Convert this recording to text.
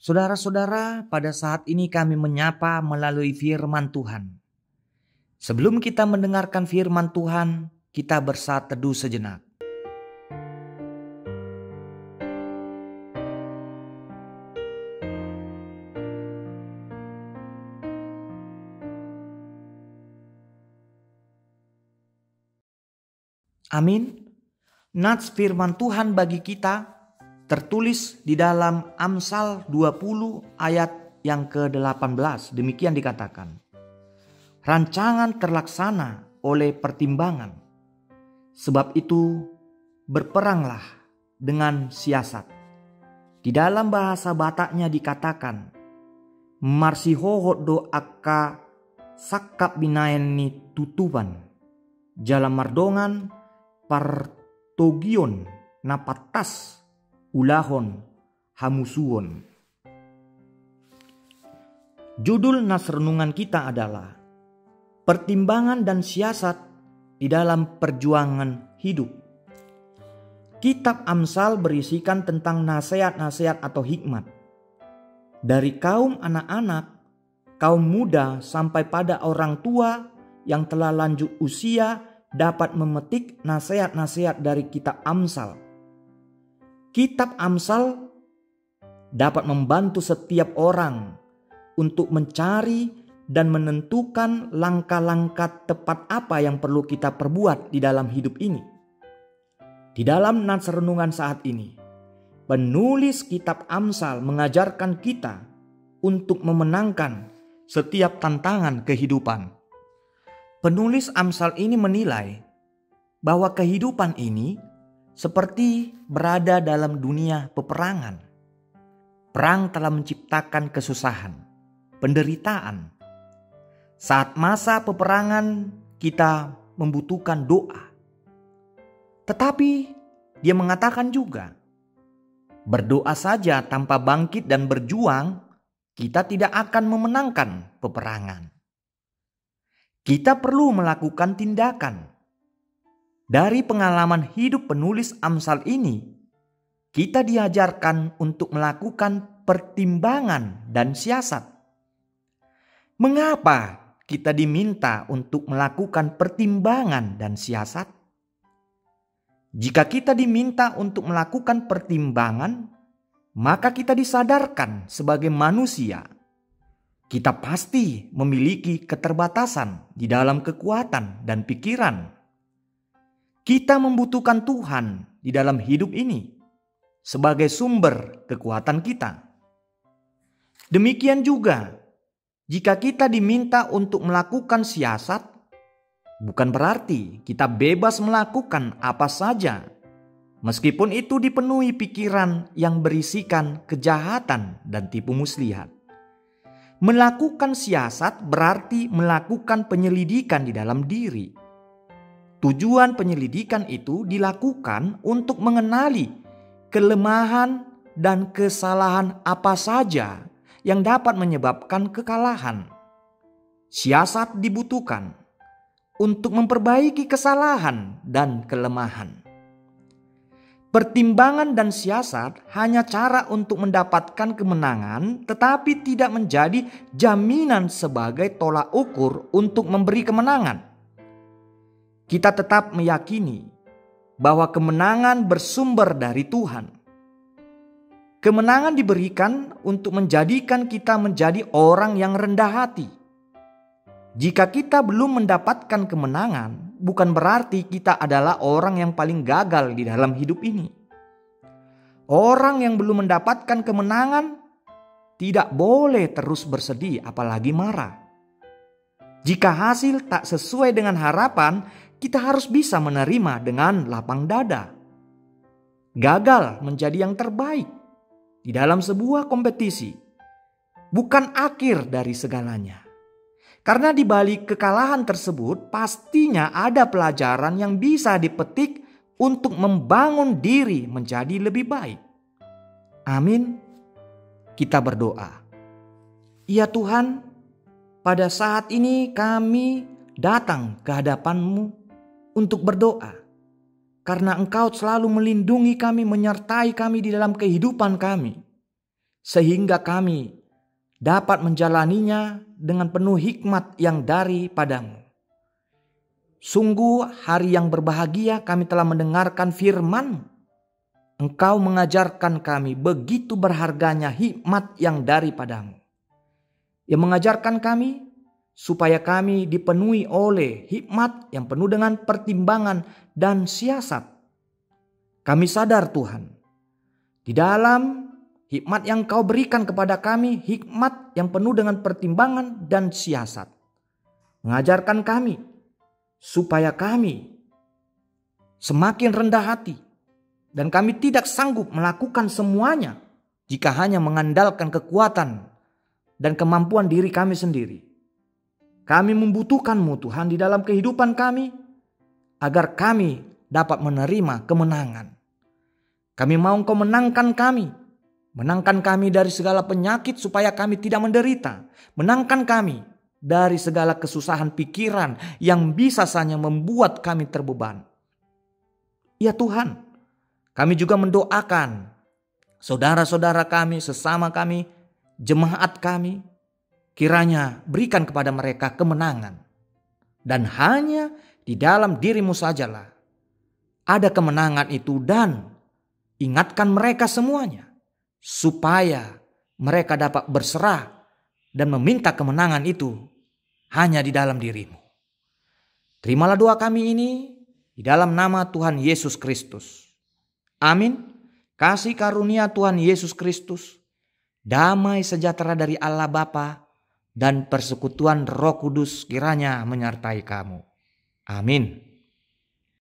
Saudara-saudara, pada saat ini kami menyapa melalui firman Tuhan. Sebelum kita mendengarkan firman Tuhan, kita bersatu teduh sejenak. Amin. Nats firman Tuhan bagi kita tertulis di dalam Amsal 20 ayat yang ke-18. Demikian dikatakan. Rancangan terlaksana oleh pertimbangan. Sebab itu berperanglah dengan siasat. Di dalam bahasa Bataknya dikatakan, marsihohot do akka sakap binayan ni tutuban. Jalan mardongan partogion napatas ulahon hamusuon. Judul nas renungan kita adalah pertimbangan dan siasat di dalam perjuangan hidup. Kitab Amsal berisikan tentang nasihat-nasihat atau hikmat dari kaum anak-anak, kaum muda sampai pada orang tua yang telah lanjut usia dapat memetik nasihat-nasihat dari kitab Amsal. Kitab Amsal dapat membantu setiap orang untuk mencari dan menentukan langkah-langkah tepat apa yang perlu kita perbuat di dalam hidup ini. Di dalam nats renungan saat ini, penulis kitab Amsal mengajarkan kita untuk memenangkan setiap tantangan kehidupan. Penulis Amsal ini menilai bahwa kehidupan ini seperti berada dalam dunia peperangan. Perang telah menciptakan kesusahan, penderitaan. Saat masa peperangan kita membutuhkan doa. Tetapi dia mengatakan juga, berdoa saja tanpa bangkit dan berjuang, kita tidak akan memenangkan peperangan. Kita perlu melakukan tindakan. Dari pengalaman hidup penulis Amsal ini, kita diajarkan untuk melakukan pertimbangan dan siasat. Mengapa kita diminta untuk melakukan pertimbangan dan siasat? Jika kita diminta untuk melakukan pertimbangan, maka kita disadarkan sebagai manusia. Kita pasti memiliki keterbatasan di dalam kekuatan dan pikiran. Kita membutuhkan Tuhan di dalam hidup ini sebagai sumber kekuatan kita. Demikian juga, jika kita diminta untuk melakukan siasat, bukan berarti kita bebas melakukan apa saja, meskipun itu dipenuhi pikiran yang berisikan kejahatan dan tipu muslihat. Melakukan siasat berarti melakukan penyelidikan di dalam diri. Tujuan penyelidikan itu dilakukan untuk mengenali kelemahan dan kesalahan apa saja yang dapat menyebabkan kekalahan. Siasat dibutuhkan untuk memperbaiki kesalahan dan kelemahan. Pertimbangan dan siasat hanya cara untuk mendapatkan kemenangan, tetapi tidak menjadi jaminan sebagai tolak ukur untuk memberi kemenangan. Kita tetap meyakini bahwa kemenangan bersumber dari Tuhan. Kemenangan diberikan untuk menjadikan kita menjadi orang yang rendah hati. Jika kita belum mendapatkan kemenangan, bukan berarti kita adalah orang yang paling gagal di dalam hidup ini. Orang yang belum mendapatkan kemenangan tidak boleh terus bersedih, apalagi marah. Jika hasil tak sesuai dengan harapan, kita harus bisa menerima dengan lapang dada. Gagal menjadi yang terbaik di dalam sebuah kompetisi bukan akhir dari segalanya. Karena di balik kekalahan tersebut pastinya ada pelajaran yang bisa dipetik untuk membangun diri menjadi lebih baik. Amin. Kita berdoa. Ya Tuhan, pada saat ini kami datang ke hadapan-Mu untuk berdoa. Karena Engkau selalu melindungi kami, menyertai kami di dalam kehidupan kami. sehingga kami dapat menjalaninya dengan penuh hikmat yang daripadamu. Sungguh hari yang berbahagia kami telah mendengarkan firman-Mu. Engkau mengajarkan kami begitu berharganya hikmat yang daripadamu, yang mengajarkan kami supaya kami dipenuhi oleh hikmat yang penuh dengan pertimbangan dan siasat. Kami sadar Tuhan, di dalam hikmat yang Kau berikan kepada kami, hikmat yang penuh dengan pertimbangan dan siasat. Mengajarkan kami supaya kami semakin rendah hati, dan kami tidak sanggup melakukan semuanya jika hanya mengandalkan kekuatan dan kemampuan diri kami sendiri. Kami membutuhkan-Mu Tuhan di dalam kehidupan kami agar kami dapat menerima kemenangan. Kami mau Engkau menangkan kami. Menangkan kami dari segala penyakit supaya kami tidak menderita. Menangkan kami dari segala kesusahan pikiran yang bisa saja membuat kami terbeban. Ya Tuhan, kami juga mendoakan saudara-saudara kami, sesama kami, jemaat kami. Kiranya berikan kepada mereka kemenangan. Dan hanya di dalam diri-Mu sajalah ada kemenangan itu, dan ingatkan mereka semuanya supaya mereka dapat berserah dan meminta kemenangan itu hanya di dalam diri-Mu. Terimalah doa kami ini di dalam nama Tuhan Yesus Kristus. Amin. Kasih karunia Tuhan Yesus Kristus, damai sejahtera dari Allah Bapa, dan persekutuan Roh Kudus kiranya menyertai kamu. Amin.